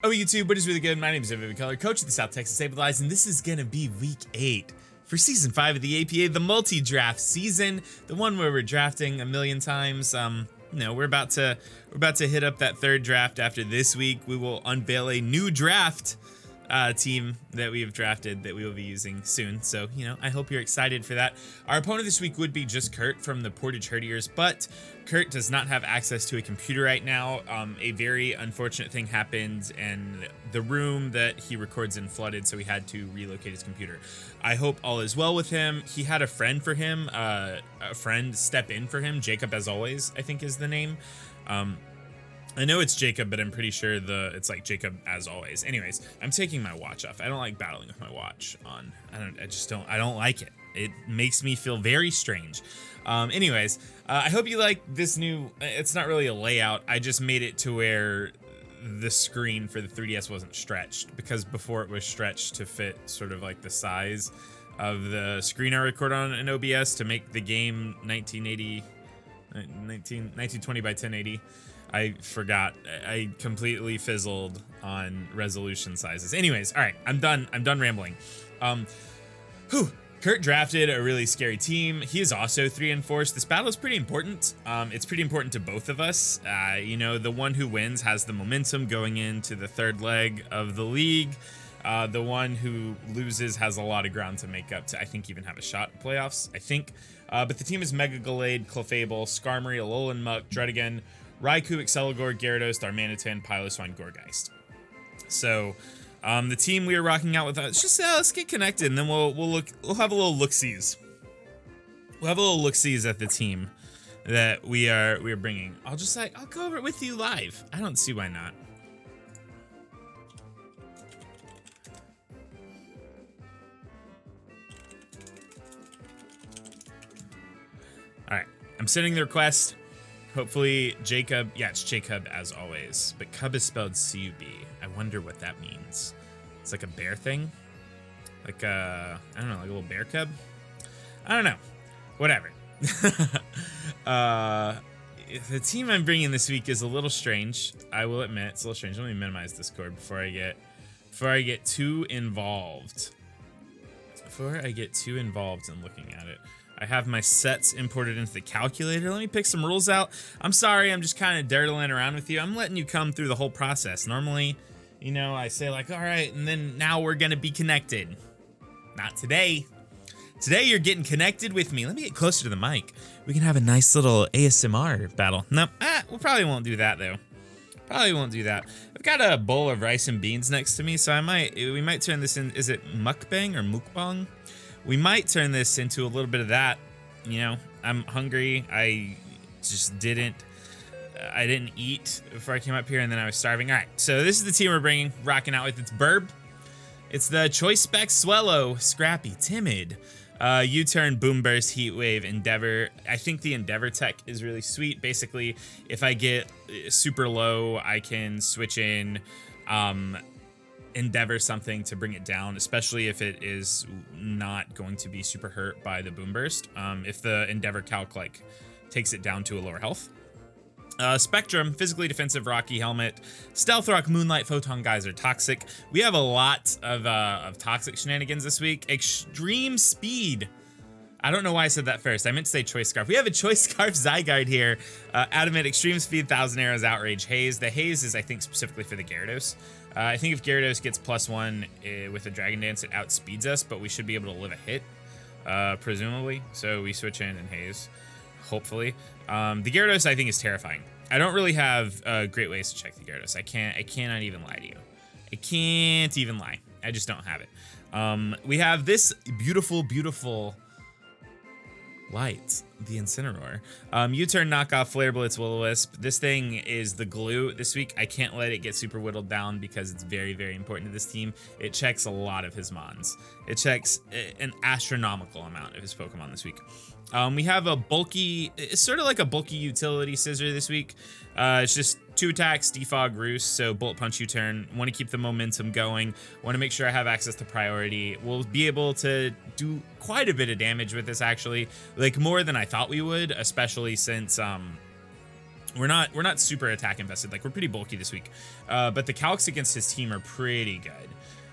Oh, YouTube, what is really good? My name is Emvee, coach of the South Texas Sableyes, and this is gonna be week 8 for season 5 of the APA, the multi-draft season, the one where we're drafting a million times. We're about to hit up that third draft. After this week, we will unveil a new draft team that we have drafted that we will be using soon. So, I hope you're excited for that. Our opponent this week would be JustKurt from the Portage Herdiers, but Kurt does not have access to a computer right now. A very unfortunate thing happened and the room that he records in flooded, so he had to relocate his computer. I hope all is well with him. He had a friend for him, a friend step in for him. Jacub, as always, I think is the name. I know it's Jacub, but I'm pretty sure it's like Jacub as always. Anyways, I'm taking my watch off. I don't like battling with my watch on. I don't like it. It makes me feel very strange. I hope you like this new, it's not really a layout. I just made it to where the screen for the 3DS wasn't stretched, because before it was stretched to fit sort of like the size of the screen I record on in OBS to make the game 1920 by 1080. I forgot. I completely fizzled on resolution sizes. Anyways, all right, I'm done rambling. Kurt drafted a really scary team. He is also 3 enforced. This battle is pretty important. It's pretty important to both of us. The one who wins has the momentum going into the third leg of the league. The one who loses has a lot of ground to make up to, I think, even have a shot at playoffs, I think. But the team is Megaglade, Clefable, Skarmory, Alolan Muck, Druddigon, Raikou, Exceligor, Gyarados, Darmanitan, Piloswine, Gourgeist. So, the team we are rocking out with, let's get connected, and then we'll have a little look-sees. We'll have a little look-sees at the team that we are bringing. I'll go over it with you live. I don't see why not. All right, I'm sending the request. Hopefully Jacub, yeah, it's Jacub as always, but Cub is spelled C-U-B. I wonder what that means. It's like a bear thing? Like I don't know, like a little bear cub? I don't know. Whatever. The team I'm bringing this week is a little strange. I will admit, it's a little strange. Let me minimize Discord before I get too involved. Before I get too involved in looking at it. I have my sets imported into the calculator. Let me pick some rules out. I'm sorry, I'm just kind of dirtling around with you. I'm letting you come through the whole process. Normally, I say like, all right, and then now we're gonna be connected. Not today. Today you're getting connected with me. Let me get closer to the mic. We can have a nice little ASMR battle. Nope, we probably won't do that though. Probably won't do that. I've got a bowl of rice and beans next to me, so we might turn this in, is it mukbang or mukbang? We might turn this into a little bit of that. I'm hungry. I didn't eat before I came up here, and then I was starving. All right, so this is the team we're bringing, rocking out with. It's Burb. It's the Choice Spec, Swellow, Scrappy, Timid, U-Turn, Boom Burst, Heat Wave, Endeavor. I think the Endeavor tech is really sweet. Basically, if I get super low, I can switch in Endeavor something to bring it down, especially if it is not going to be super hurt by the Boom Burst. If the Endeavor calc takes it down to a lower health. Spectrum, physically defensive, Rocky Helmet, Stealth Rock, Moonlight, Photon Geyser, Toxic. We have a lot of Toxic shenanigans this week. Extreme Speed. I don't know why I said that first. I meant to say Choice Scarf. We have a Choice Scarf Zygarde here. Adamant, Extreme Speed, 1000 Arrows, Outrage, Haze. The Haze is, I think, specifically for the Gyarados. I think if Gyarados gets +1 with a Dragon Dance, it outspeeds us, but we should be able to live a hit, presumably. So we switch in and Haze, hopefully. The Gyarados, I think, is terrifying. I don't really have great ways to check the Gyarados. I cannot even lie to you. I can't even lie. I just don't have it. We have this beautiful, beautiful light, the Incineroar. U-Turn, Knockoff, Flare Blitz, Will-O-Wisp. This thing is the glue this week. I can't let it get super whittled down because it's very, very important to this team. It checks a lot of his mons. It checks an astronomical amount of his Pokemon this week. We have a bulky, it's sort of like a bulky utility scissor this week. It's just 2 attacks, defog, roost, so bullet punch, U-turn. Want to keep the momentum going. Want to make sure I have access to priority. We'll be able to do quite a bit of damage with this, actually, like more than I thought we would, especially since we're not super attack invested. Like, we're pretty bulky this week, but the calcs against his team are pretty good.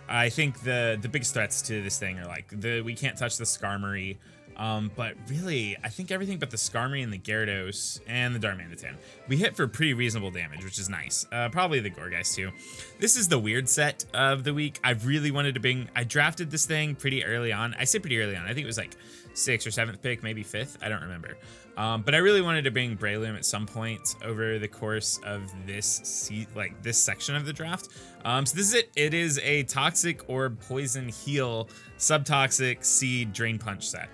I think the biggest threats to this thing are like we can't touch the Skarmory, but really I think everything but the Skarmory and the Gyarados and the Darmanitan we hit for pretty reasonable damage, which is nice. Probably the Gourgeist too. This is the weird set of the week. I really wanted to bring. I drafted this thing pretty early on. I say pretty early on. I think it was like 6th or 7th pick, maybe 5th. I don't remember. But I really wanted to bring Breloom at some point over the course of this section of the draft. So this is it. It is a Toxic Orb Poison Heal Subtoxic Seed Drain Punch set.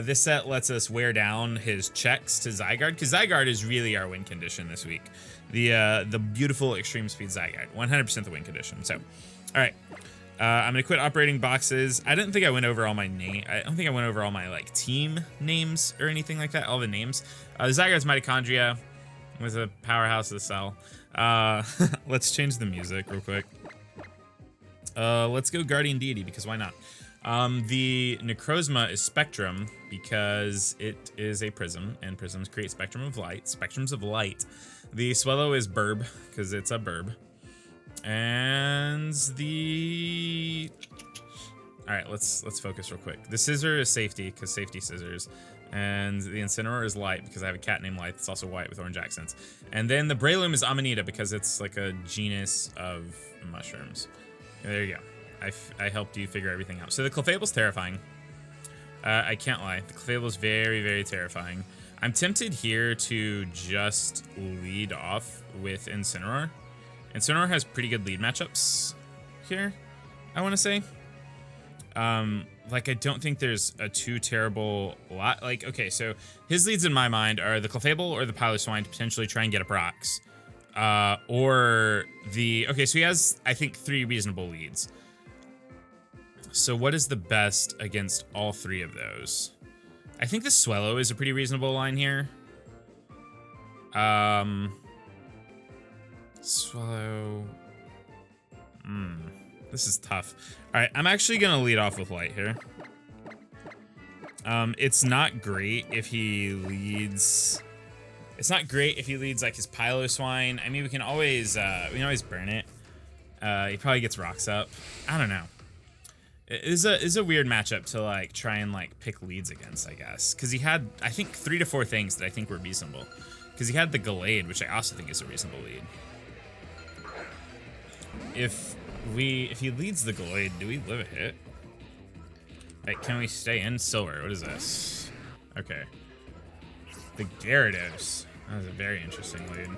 This set lets us wear down his checks to Zygarde, because Zygarde is really our win condition this week. The beautiful Extreme Speed Zygarde, 100% the win condition. So, all right. I'm gonna quit operating boxes. I didn't think I went over all my I don't think I went over all my like team names or anything like that. All the names. The Zygarde's Mitochondria was a powerhouse of the cell. Let's change the music real quick. Let's go Guardian Deity, because why not? The Necrozma is Spectrum because it is a prism, and prisms create spectrums of light. The Swellow is Burb because it's a Burb. And all right, let's focus real quick. The Scissor is Safety because Safety Scissors, and the Incineroar is Light because I have a cat named Light that's also white with orange accents. And then the Breloom is Amanita because it's like a genus of mushrooms. There you go. I helped you figure everything out. So the Clefable's terrifying. I can't lie. The Clefable's very, very terrifying. I'm tempted here to just lead off with Incineroar. Incineroar has pretty good lead matchups here, I want to say. Like, I don't think there's a too terrible lot. Like, okay, so his leads in my mind are the Clefable or the Piloswine to potentially try and get a Brox. Okay, so he has, I think, 3 reasonable leads. So what is the best against all 3 of those? I think the Swellow is a pretty reasonable line here. Swallow. This is tough. All right, I'm actually gonna lead off with Light here. It's not great if he leads. It's not great if he leads like his Piloswine. I mean, we can always burn it. He probably gets rocks up. I don't know. It is a weird matchup to like try and like pick leads against, I guess, because he had, I think, 3 to 4 things that I think were reasonable. Because he had the Gallade, which I also think is a reasonable lead. If he leads the Gallade, do we live a hit? Like, can we stay in Silver? What is this? Okay. The Gyarados. That was a very interesting lead.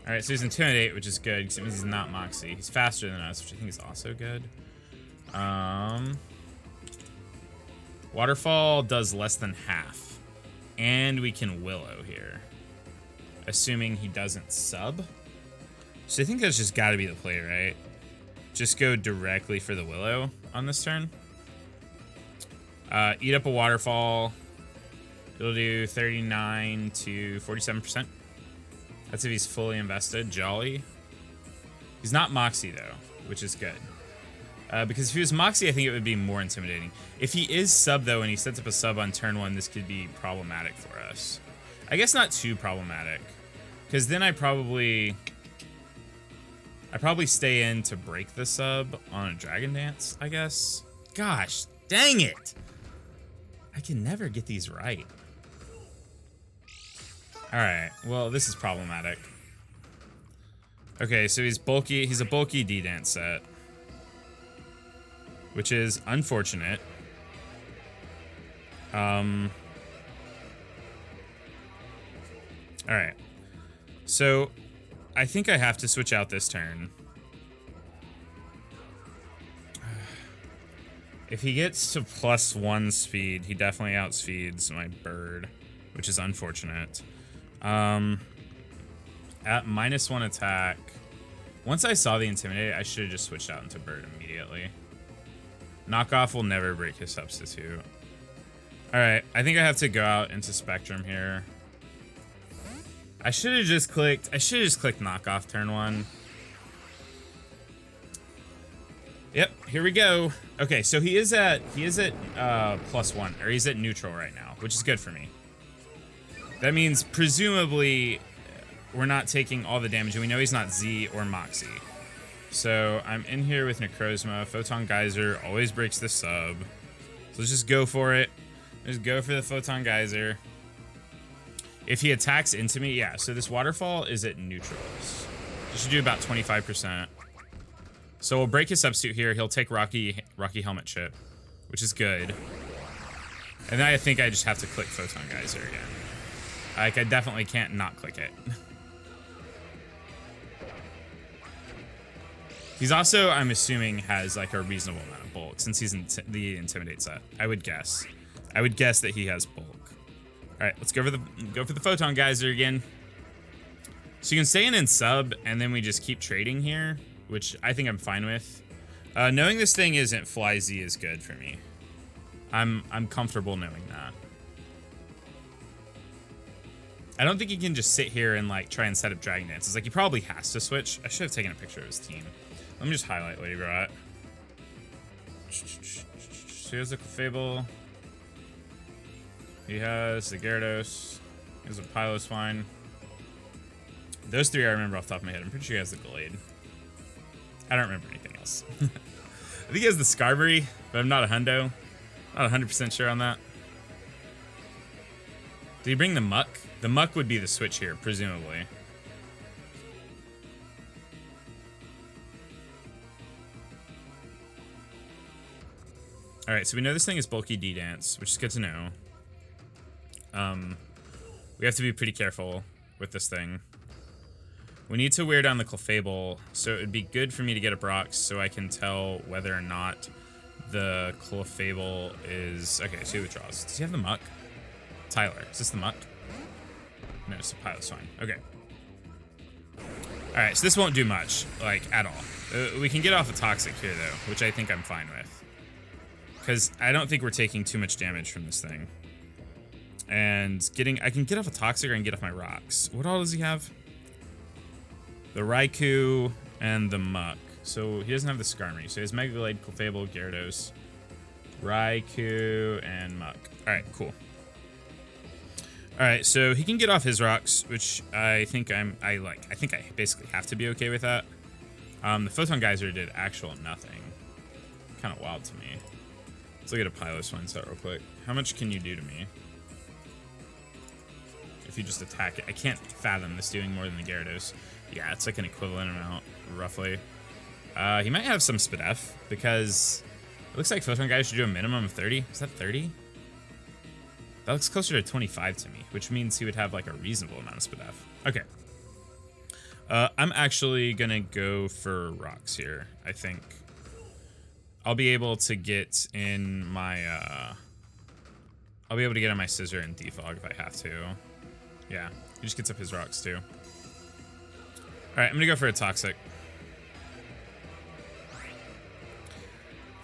Alright, so he's Intimidate, which is good, because it means he's not Moxie. He's faster than us, which I think is also good. Waterfall does less than half. And we can Willow here. Assuming he doesn't sub. So I think that's just gotta be the play, right? Just go directly for the Willow on this turn. Eat up a Waterfall. It'll do 39 to 47%. That's if he's fully invested. Jolly. He's not Moxie, though, which is good. Because if he was Moxie, I think it would be more intimidating. If he is sub, though, and he sets up a sub on turn 1, this could be problematic for us. I guess not too problematic. Because then I probably stay in to break the sub on a Dragon Dance, I guess. Gosh, dang it! I can never get these right. Alright, well, this is problematic. Okay, so he's bulky. He's a bulky D-Dance set. Which is unfortunate. Alright. So, I think I have to switch out this turn. If he gets to +1 speed, he definitely outspeeds my bird, which is unfortunate. At -1 attack, once I saw the Intimidate, I should have just switched out into bird immediately. Knockoff will never break his substitute. Alright, I think I have to go out into Spectrum here. I should have just clicked Knockoff turn 1. Yep, here we go. Okay, so he is at +1, or he's at neutral right now, which is good for me. That means presumably we're not taking all the damage, and we know he's not Z or Moxie. So I'm in here with Necrozma. Photon Geyser always breaks the sub. So let's just go for it. Let's go for the Photon Geyser. If he attacks into me, yeah, so this waterfall is at neutrals. It should do about 25%. So we'll break his substitute here. He'll take Rocky Helmet Chip, which is good. And then I think I just have to click Photon Geyser again. Like, I definitely can't not click it. He's also, I'm assuming, has like a reasonable amount of bulk since he's in the Intimidate set. I would guess. I would guess that he has bulk. All right, let's go for the Photon Geyser again. So you can stay in sub, and then we just keep trading here, which I think I'm fine with. Knowing this thing isn't Fly Z is good for me. I'm comfortable knowing that. I don't think he can just sit here and like try and set up Dragon Dances. Like he probably has to switch. I should have taken a picture of his team. Let me just highlight what he brought. So he has a Clefable. He has the Gyarados. He has a Piloswine. Those three I remember off the top of my head. I'm pretty sure he has the Glade. I don't remember anything else. I think he has the Skarmory, but I'm not a hundo. Not 100% sure on that. Did he bring the Muck? The Muck would be the switch here, presumably. Alright, so we know this thing is bulky D-Dance, which is good to know. We have to be pretty careful with this thing. We need to wear down the Clefable, so it would be good for me to get a Brox so I can tell whether or not the Clefable is... Okay, so he withdraws. Does he have the Muck? Tyler, is this the Muck? No, it's a Piloswine. Okay. Alright, so this won't do much, like, at all. We can get off a Toxic here, though, which I think I'm fine with. Because I don't think we're taking too much damage from this thing. And I can get off a Toxic or I can get off my rocks. What all does he have? The Raikou and the Muck. So he doesn't have the Skarmory. So he has Mega Glade, Clefable, Gyarados, Raikou, and Muck. Alright, cool. Alright, so he can get off his rocks, which I think I think I basically have to be okay with that. The Photon Geyser did actual nothing. Kind of wild to me. Let's look at a Piloswine set real quick. How much can you do to me? If you just attack it. I can't fathom this doing more than the Gyarados. Yeah, it's like an equivalent amount, roughly. He might have some Spadef, because it looks like Photon Geyser should do a minimum of 30. Is that 30? That looks closer to 25 to me, which means he would have like a reasonable amount of Spadef. Okay. I'm actually gonna go for rocks here, I think. I'll be able to get in my, I'll be able to get on my Scissor and Defog if I have to. Yeah, he just gets up his rocks too. Alright, I'm gonna go for a Toxic.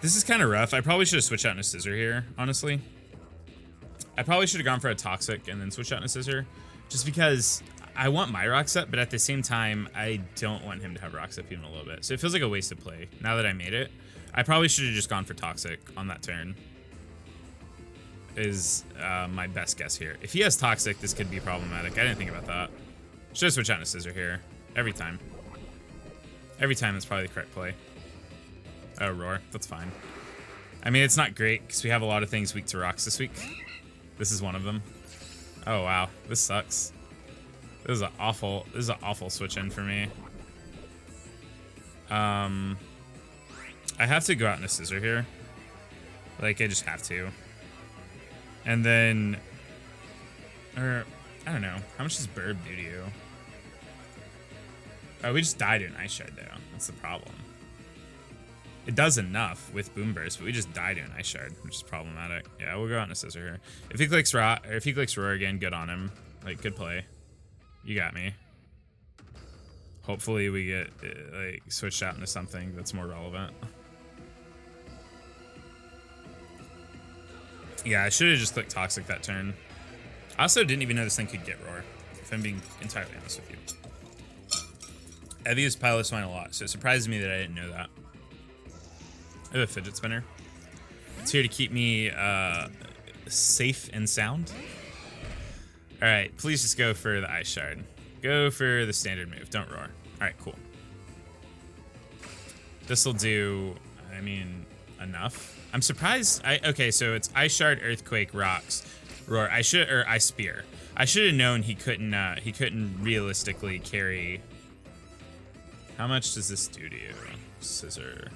This is kind of rough. I probably should have switched out into Scissor here, honestly. I probably should have gone for a Toxic and then switched out into Scissor. Just because I want my rocks up, but at the same time, I don't want him to have rocks up even a little bit. So it feels like a wasted play now that I made it. I probably should have just gone for Toxic on that turn. Is my best guess here. If he has Toxic, this could be problematic. I didn't think about that. Should have switched out into Scissor here. Every time. Every time is probably the correct play. Oh, Roar. That's fine. I mean, it's not great because we have a lot of things weak to rocks this week. This is one of them. Oh, wow. This sucks. This is an awful switch in for me. I have to go out in a Scissor here. Like, I just have to. And then... Or, I don't know. How much does Burb do to you? Oh, we just died to an Ice Shard, though. That's the problem. It does enough with Boom Burst, but we just died to an Ice Shard, which is problematic. Yeah, we'll go out in a Scissor here. If he clicks Roar again, good on him. Like, good play. You got me. Hopefully we get, like, switched out into something that's more relevant. Yeah, I should have just clicked Toxic that turn. I also didn't even know this thing could get Roar, if I'm being entirely honest with you. I've used Piloswine a lot, so it surprises me that I didn't know that. I have a Fidget Spinner. It's here to keep me safe and sound. All right, please just go for the Ice Shard. Go for the standard move. Don't roar. All right, cool. This will do, I mean, enough. I'm surprised. Okay, so it's Ice Shard, Earthquake, Rocks, Roar. Or Ice Spear. I should have known he couldn't realistically carry. How much does this do to you? Scissor.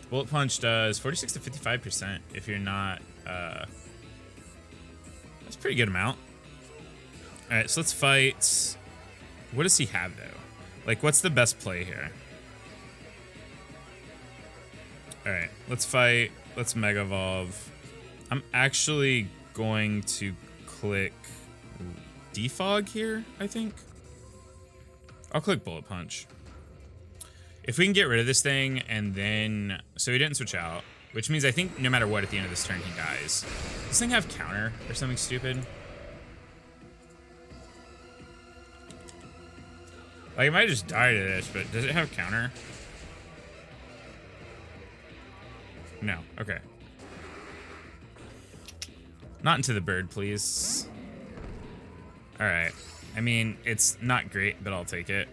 Bullet Punch does 46 to 55% if you're not, that's a pretty good amount. All right, so let's fight. What does he have though? Like, what's the best play here? All right, let's fight. Let's Mega Evolve. I'm actually going to click Defog here, I think. I'll click Bullet Punch. If we can get rid of this thing and then... So he didn't switch out, which means I think no matter what at the end of this turn he dies. Does this thing have counter or something stupid? Like, it might just die to this, but does it have counter? No. Okay. Not into the bird, please. All right. I mean, it's not great, but I'll take it.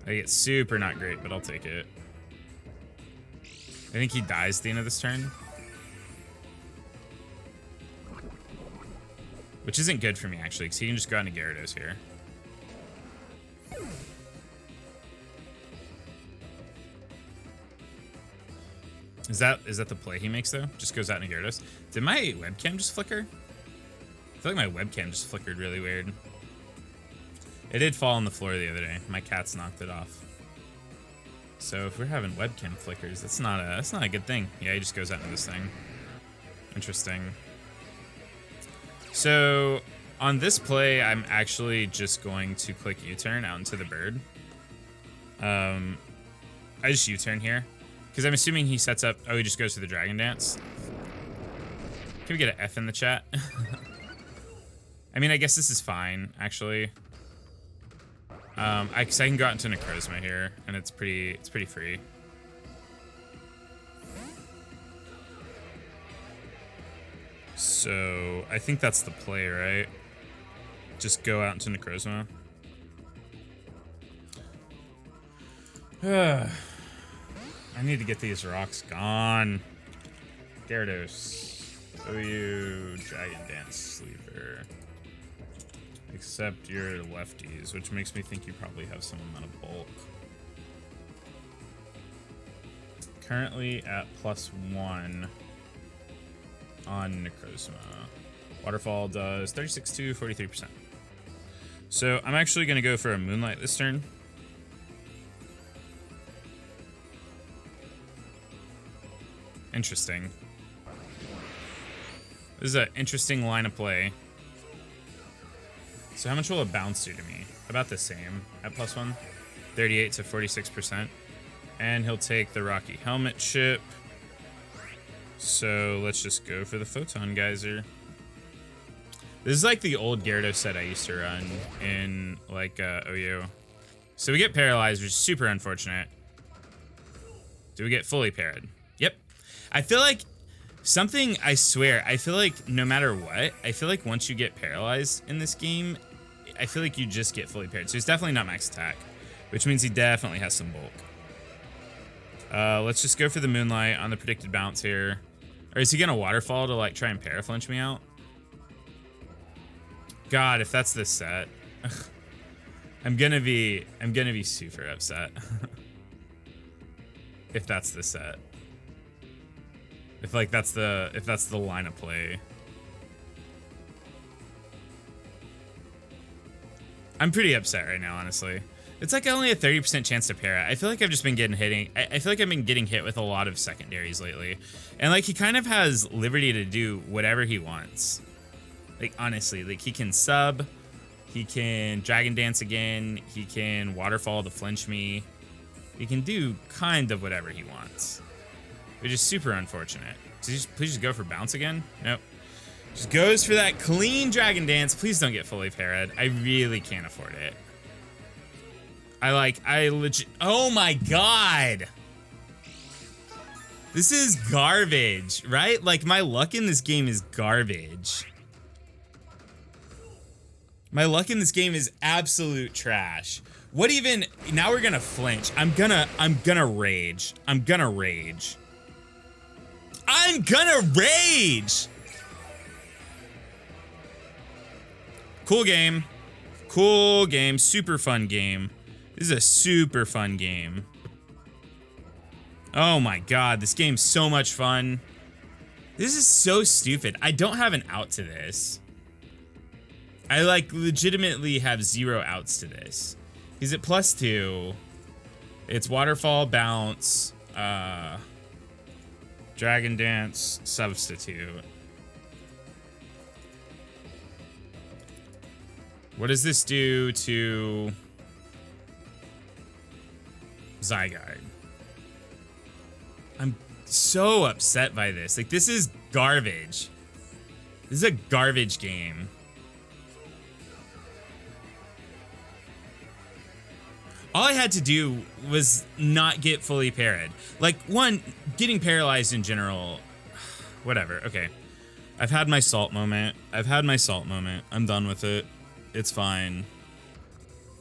Like, it's super not great, but I'll take it. I think he dies at the end of this turn. Which isn't good for me, actually, because he can just go out into Gyarados here. Is that the play he makes, though? Just goes out into Gyarados. Did my webcam just flicker? I feel like my webcam just flickered really weird. It did fall on the floor the other day. My cats knocked it off. So if we're having webcam flickers, that's not a good thing. Yeah, he just goes out into this thing. Interesting. So on this play, I'm actually just going to click U-turn out into the bird. I just U-turn here. Because I'm assuming he sets up... Oh, he just goes to the Dragon Dance. Can we get an F in the chat? I mean, I guess this is fine, actually. Cause I can go out into Necrozma here, and it's pretty free. So I think that's the play, right? Just go out into Necrozma. I need to get these rocks gone. Gyarados. OU Dragon Dance Sleeper. Except you're lefties, which makes me think you probably have some amount of bulk. Currently at +1 on Necrozma. Waterfall does 36 to 43%. So I'm actually going to go for a Moonlight this turn. Interesting. This is an interesting line of play. So how much will a bounce do to me? About the same at +1. 38 to 46%. And he'll take the Rocky Helmet chip. So let's just go for the Photon Geyser. This is like the old Gyarados set I used to run in like OU. So we get paralyzed, which is super unfortunate. Do we get fully parried? Yep. I feel like something, I swear, I feel like no matter what, I feel like once you get paralyzed in this game, I feel like you just get fully parried. So he's definitely not max attack, which means he definitely has some bulk. Let's just go for the Moonlight on the predicted bounce here. Or is he gonna Waterfall to like try and paraflinch me out? God, if that's this set, I'm gonna be super upset. If that's the set. If like that's the line of play. I'm pretty upset right now, honestly. It's like only a 30% chance to pair it. I feel like I've just been getting I feel like I've been getting hit with a lot of secondaries lately. And like he kind of has liberty to do whatever he wants. Like honestly, like he can sub, he can Dragon Dance again, he can Waterfall to flinch me. He can do kind of whatever he wants. Which is super unfortunate. So please just go for bounce again? Nope. Just goes for that clean Dragon Dance. Please don't get fully parried. I really can't afford it. I legit, oh my God. This is garbage, right? Like, my luck in this game is garbage. My luck in this game is absolute trash. What even, now we're gonna flinch. I'm gonna rage. I'm gonna rage. I'm gonna rage! Cool game. Cool game. Super fun game. This is a super fun game. Oh my god, this game's so much fun. This is so stupid. I don't have an out to this. I like legitimately have 0 outs to this. Is it +2? It's waterfall, bounce, dragon dance, substitute. What does this do to Zygarde? I'm so upset by this. Like, this is garbage. This is a garbage game. All I had to do was not get fully parried. Like, one, getting paralyzed in general, whatever, okay. I've had my salt moment. I'm done with it. It's fine.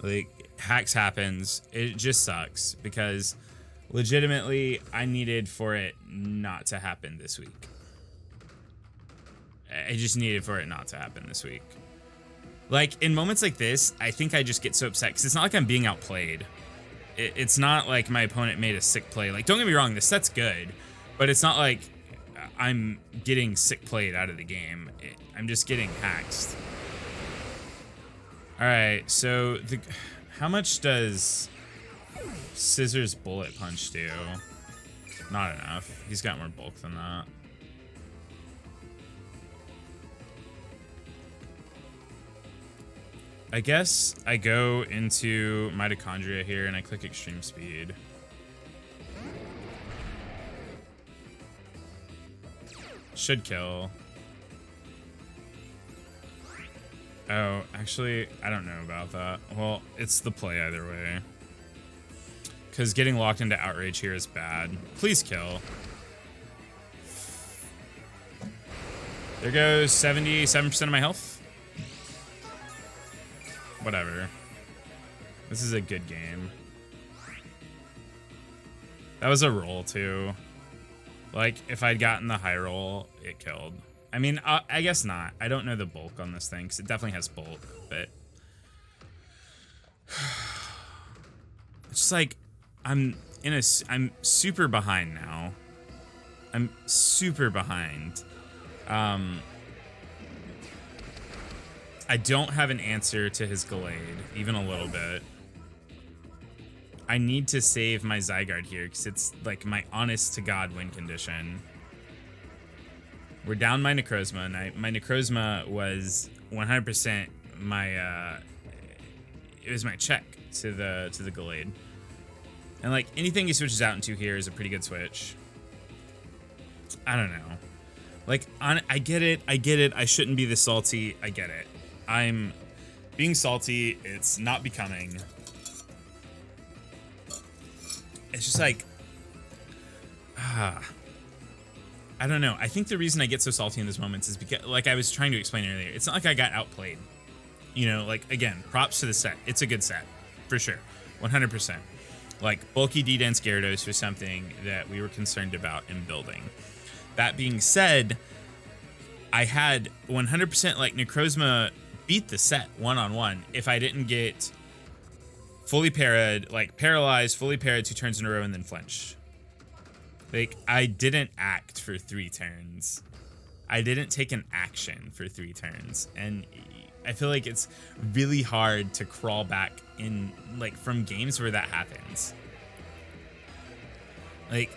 Like, hacks happens. It just sucks because legitimately I needed for it not to happen this week. I just needed for it not to happen this week. Like, in moments like this, I think I just get so upset because it's not like I'm being outplayed. It's not like my opponent made a sick play. Like, don't get me wrong, this set's good, but it's not like I'm getting sick played out of the game. I'm just getting hacked. All right, so how much does Scissors Bullet Punch do? Not enough. He's got more bulk than that. I guess I go into Mitochondria here and I click Extreme Speed. Should kill. Oh, actually, I don't know about that. Well, it's the play either way. Because getting locked into Outrage here is bad. Please kill. There goes 77% of my health. Whatever. This is a good game. That was a roll, too. Like, if I'd gotten the high roll, it killed. I mean, I guess not. I don't know the bulk on this thing, because it definitely has bulk, but... It's just like, I'm super behind now. I'm super behind. I don't have an answer to his Gallade, even a little bit. I need to save my Zygarde here, because it's like my honest-to-God win condition. We're down my Necrozma, and my Necrozma was 100% my, it was my check to the Gallade. And like, anything he switches out into here is a pretty good switch. I don't know. Like, I get it, I shouldn't be this salty, I get it. I'm being salty, it's not becoming. It's just like, I don't know. I think the reason I get so salty in those moments is because, like I was trying to explain earlier, it's not like I got outplayed. You know, like, again, props to the set. It's a good set, for sure, 100%. Like, bulky D-Dense Gyarados was something that we were concerned about in building. That being said, I had 100% like Necrozma beat the set one-on-one if I didn't get fully parried, like paralyzed, fully parried 2 turns in a row and then flinch. Like, I didn't act for 3 turns. I didn't take an action for 3 turns. And I feel like it's really hard to crawl back in, like, from games where that happens. Like,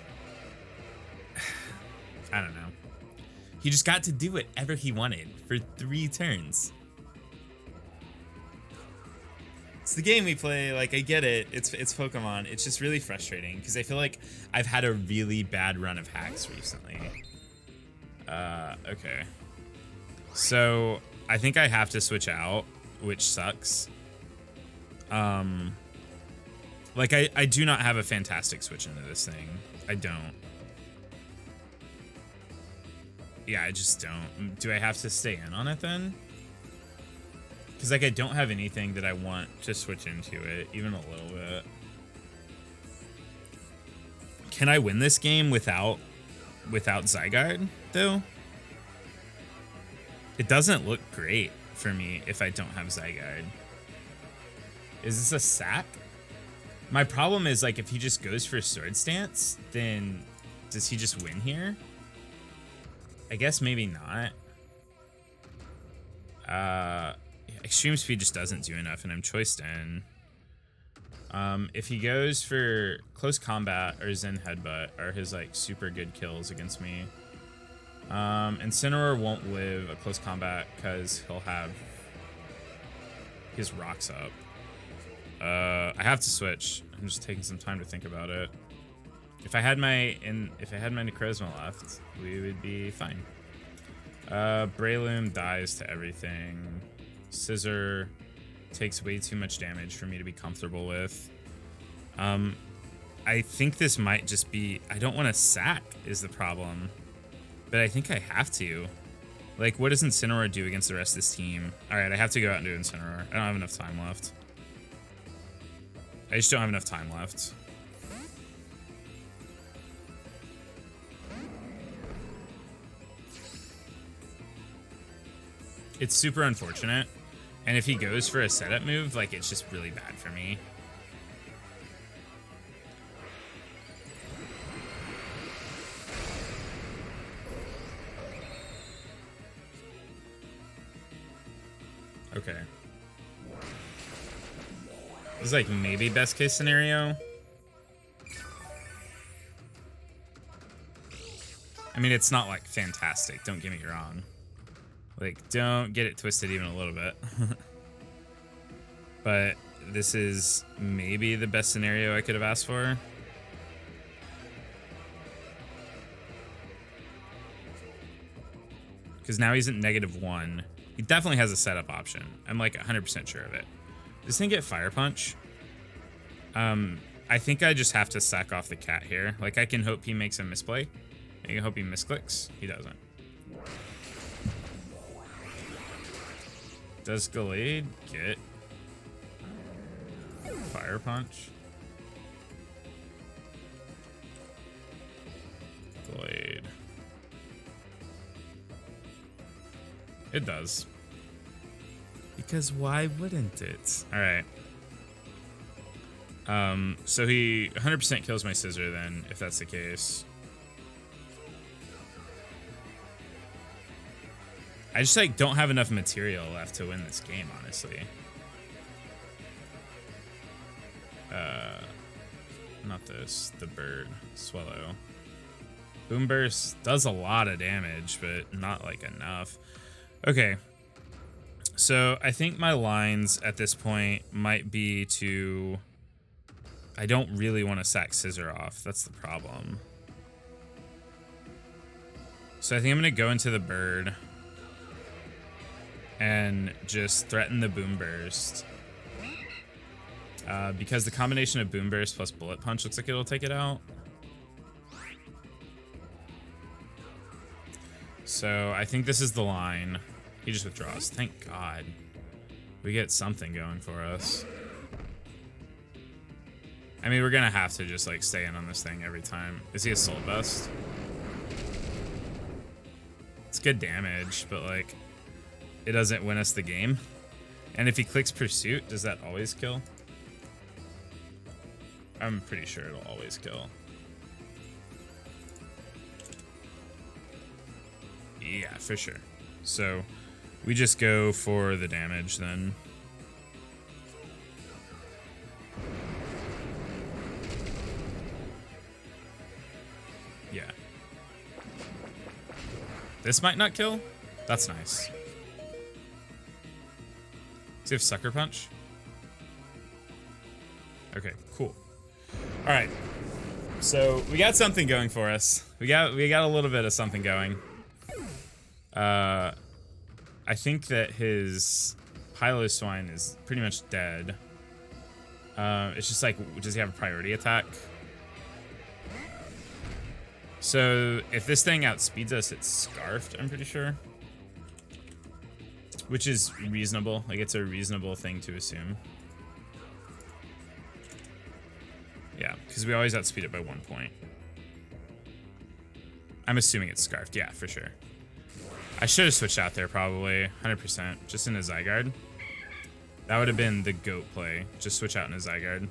I don't know. He just got to do whatever he wanted for 3 turns. It's the game we play, like, I get it, it's Pokemon. It's just really frustrating, because I feel like I've had a really bad run of hacks recently. Okay. So, I think I have to switch out, which sucks. Like, I do not have a fantastic switch into this thing. I don't. Yeah, I just don't. Do I have to stay in on it then? Because, like, I don't have anything that I want to switch into it, even a little bit. Can I win this game without Zygarde, though? It doesn't look great for me if I don't have Zygarde. Is this a sack? My problem is, like, if he just goes for Sword Stance, then does he just win here? I guess maybe not. Extreme Speed just doesn't do enough, and I'm choiced in. If he goes for Close Combat or Zen Headbutt are his, like, super good kills against me. Incineroar won't live a Close Combat because he'll have his rocks up. I have to switch. I'm just taking some time to think about it. If I had my Necrozma left, we would be fine. Breloom dies to everything. Scissor takes way too much damage for me to be comfortable with. I think this might just be... I don't want to sack is the problem. But I think I have to. Like, what does Incineroar do against the rest of this team? Alright, I have to go out and do Incineroar. I don't have enough time left. I just don't have enough time left. It's super unfortunate. And if he goes for a setup move, like, it's just really bad for me. Okay. This is like maybe best case scenario. I mean, it's not like fantastic, don't get me wrong. Like, don't get it twisted even a little bit. But this is maybe the best scenario I could have asked for. Because now he's at -1. He definitely has a setup option. I'm like 100% sure of it. Does this thing get Fire Punch? I think I just have to sack off the cat here. Like, I can hope he makes a misplay. I can hope he misclicks. He doesn't. Does Gallade get Fire Punch? Gallade. It does. Because why wouldn't it? Alright. So he 100% kills my Scissor then, if that's the case. I just, like, don't have enough material left to win this game, honestly. Not this. The bird. Swallow. Boom Burst does a lot of damage, but not, like, enough. Okay. So I think my lines at this point might be to... I don't really want to sack Scissor off. That's the problem. So I think I'm going to go into the bird and just threaten the Boom Burst. Because the combination of Boom Burst plus Bullet Punch looks like it'll take it out. So I think this is the line. He just withdraws. Thank God. We get something going for us. I mean, we're gonna have to just, like, stay in on this thing every time. Is he a Soul Bust? It's good damage, but, like, it doesn't win us the game. And if he clicks Pursuit, does that always kill? I'm pretty sure it'll always kill. Yeah, for sure. So we just go for the damage then. Yeah. This might not kill. That's nice. Does he have Sucker Punch? Okay, cool. All right. So we got something going for us. We got a little bit of something going. I think that his Piloswine is pretty much dead. It's just like, does he have a priority attack? So if this thing outspeeds us, it's scarfed, I'm pretty sure. Which is reasonable. Like, it's a reasonable thing to assume. Yeah, because we always outspeed it by 1 point. I'm assuming it's scarfed. Yeah, for sure. I should have switched out there probably. 100%. Just in a Zygarde. That would have been the GOAT play. Just switch out in a Zygarde.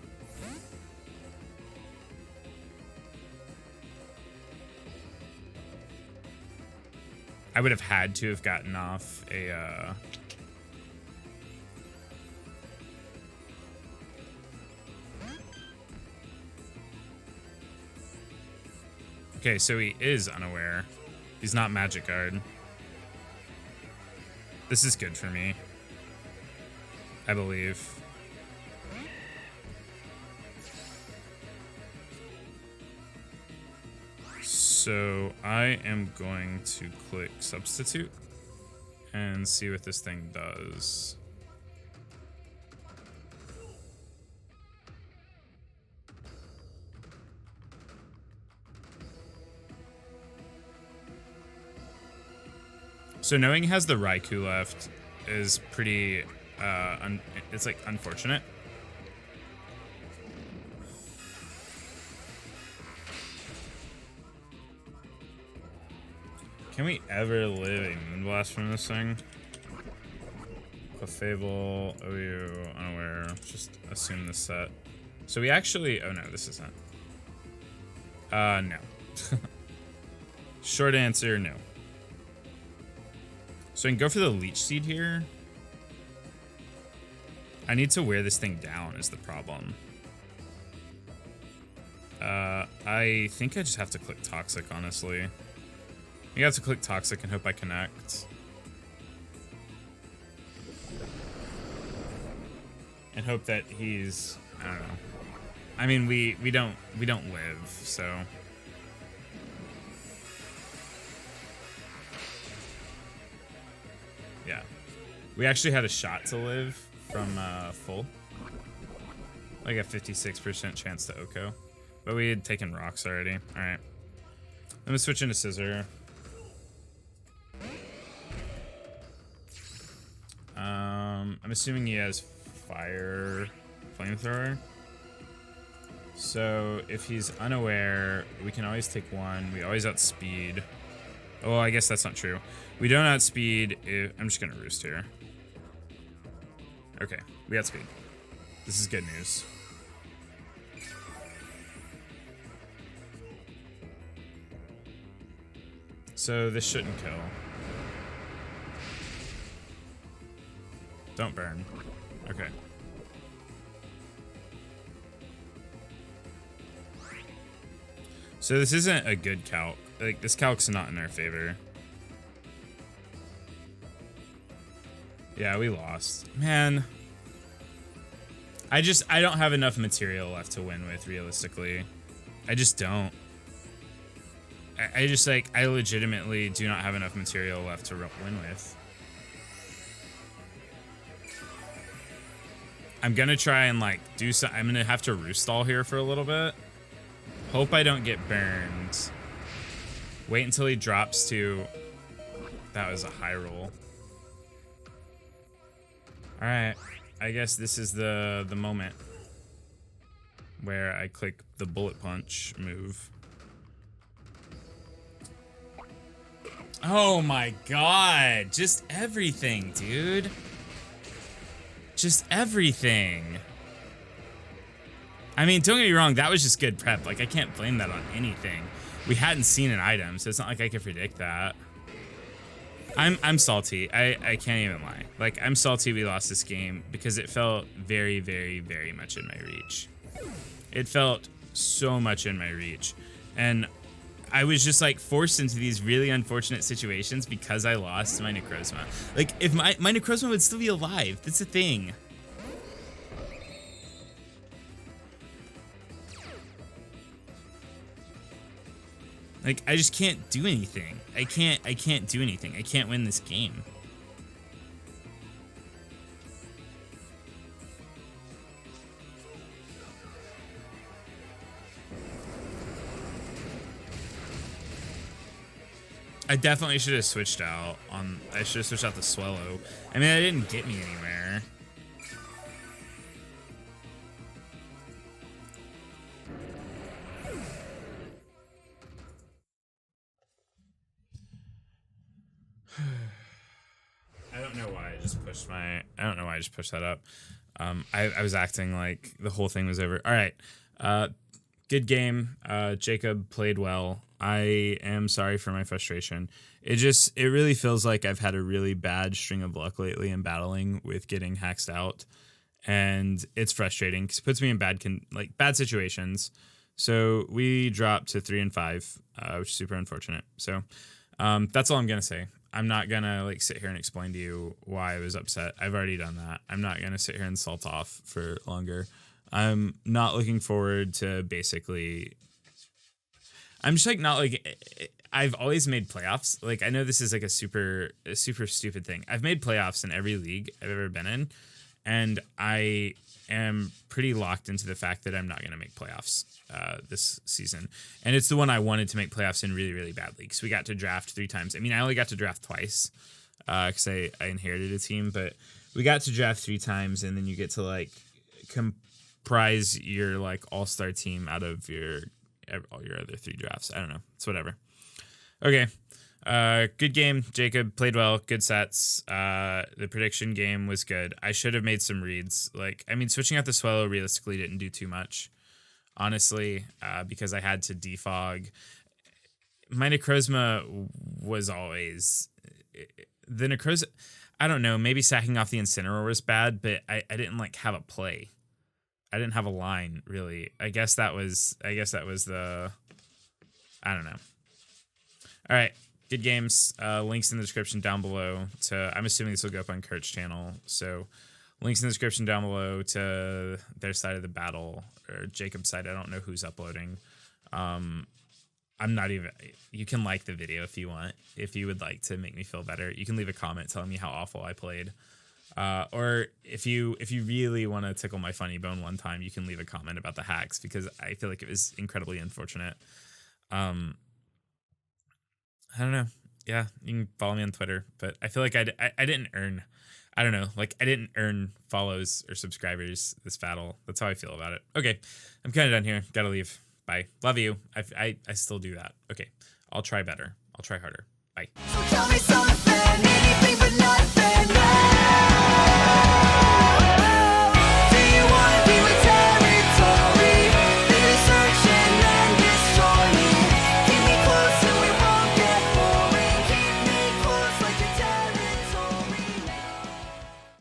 I would have had to have gotten off a... Okay, so he is unaware. He's not Magic Guard. This is good for me, I believe. So I am going to click Substitute and see what this thing does. So knowing he has the Raikou left is pretty, it's like unfortunate. Can we ever live a Moonblast from this thing? Clefable, OU, unaware, just assume this set. So we actually, oh no, this isn't. No. Short answer, no. So I can go for the Leech Seed here. I need to wear this thing down is the problem. I think I just have to click Toxic, honestly. You have to click Toxic and hope I connect. And hope that he's, I don't know. I mean, we don't live, so. Yeah. We actually had a shot to live from full. Like a 56% chance to Oko. But we had taken rocks already. Alright. I'm gonna switch into Scissor. I'm assuming he has Fire Flamethrower. So if he's unaware, we can always take one. We always outspeed. Oh, I guess that's not true. We don't outspeed if... I'm just gonna roost here. Okay, we outspeed. This is good news. So this shouldn't kill. Don't burn. Okay. So this isn't a good calc. Like, this calc's not in our favor. Yeah, we lost. Man. I don't have enough material left to win with, realistically. I just don't. I legitimately do not have enough material left to win with. I'm gonna try and, like, do some... I'm gonna have to roost stall here for a little bit. Hope I don't get burned. Wait until he drops to... That was a high roll. Alright. I guess this is the moment where I click the bullet punch move. Oh my god. Just everything, dude. Just everything. I mean, don't get me wrong, that was just good prep. Like, I can't blame that on anything. We hadn't seen an item, so it's not like I could predict that. I'm salty. I can't even lie. Like, I'm salty we lost this game because it felt very, very, very much in my reach. It felt so much in my reach. And I was just, like, forced into these really unfortunate situations because I lost my Necrozma. Like, if my Necrozma would still be alive, that's the thing. Like, I just can't do anything. I can't do anything. I can't win this game. I definitely should have switched out on. I should have switched out the Swallow. I mean, that didn't get me anywhere. I don't know why I just pushed my. I don't know why I just pushed that up. I was acting like the whole thing was over. All right. Good game. Jacub played well. I am sorry for my frustration. It really feels like I've had a really bad string of luck lately in battling with getting haxed out, and it's frustrating because it puts me in bad situations. So we dropped to 3 and 5, which is super unfortunate. So that's all I'm gonna say. I'm not gonna like sit here and explain to you why I was upset. I've already done that. I'm not gonna sit here and salt off for longer. I'm not looking forward to basically. I'm just like not like. I've always made playoffs. Like I know this is like a super stupid thing. I've made playoffs in every league I've ever been in, and I am pretty locked into the fact that I'm not going to make playoffs this season. And it's the one I wanted to make playoffs in really, really badly because we got to draft 3 times. I mean, I only got to draft twice because I inherited a team, but we got to draft 3 times, and then you get to like comprise your like all-star team out of all your other 3 drafts. I don't know. It's whatever. Okay. Good game. Jacub played well. Good sets. The prediction game was good. I should have made some reads. Like, I mean, switching out the Swallow realistically didn't do too much, honestly, because I had to defog. My Necrozma was always the Necrozma. I don't know. Maybe sacking off the Incineroar was bad, but I didn't like have a play. I didn't have a line really. I guess that was the. I don't know. All right. Good games. Links in the description down below to. I'm assuming this will go up on Kurt's channel. So, links in the description down below to their side of the battle or Jacub's side. I don't know who's uploading. I'm not even. You can like the video if you want. If you would like to make me feel better, you can leave a comment telling me how awful I played. Or if you really want to tickle my funny bone one time, you can leave a comment about the hacks because I feel like it was incredibly unfortunate. I don't know. Yeah, you can follow me on Twitter, but I feel like I didn't earn. I don't know. Like I didn't earn follows or subscribers this battle. That's how I feel about it. Okay, I'm kind of done here. Gotta leave. Bye. Love you. I still do that. Okay, I'll try better. I'll try harder. Bye. So tell me something.